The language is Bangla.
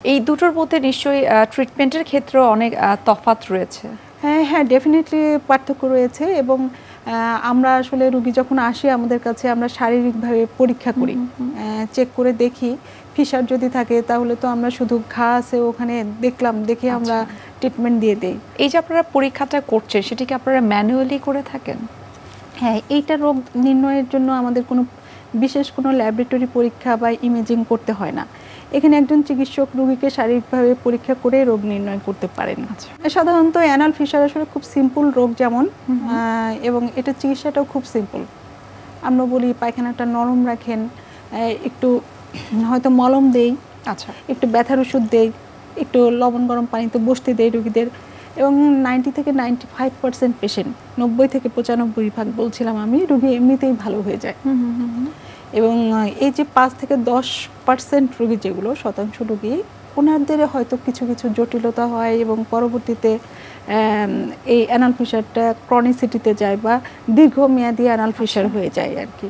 এই দুটোর মধ্যে নিশ্চয়ই ট্রিটমেন্টের ক্ষেত্রেও অনেক তফাৎ রয়েছে। হ্যাঁ, ডেফিনিটলি পার্থক্য রয়েছে এবং আমরা আসলে রোগী যখন আসে আমাদের কাছে আমরা শারীরিকভাবে পরীক্ষা করি, চেক করে দেখি। ফিশার যদি থাকে তাহলে তো আমরা শুধু ঘা আছে ওখানে দেখে আমরা ট্রিটমেন্ট দিয়ে দেই। এই যে আপনারা পরীক্ষাটা করছেন সেটা কি আপনারা ম্যানুয়ালি করে থাকেন? হ্যাঁ, এইটা রোগ নির্ণয়ের জন্য আমাদের কোনো বিশেষ কোনো ল্যাবরেটরি পরীক্ষা বা ইমেজিং করতে হয় না। এখানে একজন চিকিৎসক রোগীকে শারীরিকভাবে পরীক্ষা করে রোগ নির্ণয় করতে পারেন। সাধারণত অ্যানাল ফিশার আসলে খুব সিম্পল রোগ যেমন, এবং এটা চিকিৎসাটাও খুব সিম্পল। আমরা বলি পায়খানাটা নরম রাখেন, একটু হয়তো মলম দেই, একটু ব্যথার ওষুধ দেই, একটু লবণ গরম পানিতে বসতে দেই রোগীদের, এবং 90 থেকে 95% পেশেন্ট, 90 থেকে 95% বলছিলাম আমি, রোগী এমনিতেই ভালো হয়ে যায়। এবং এই যে 5 থেকে 10% রোগী যেগুলো শতাংশ রোগী, ওনাদের হয়তো কিছু কিছু জটিলতা হয় এবং পরবর্তীতে এই অ্যানাল ফিশারটা ক্রনিসিটিতে যায় বা দীর্ঘমেয়াদী অ্যানাল ফিশার হয়ে যায় আর কি।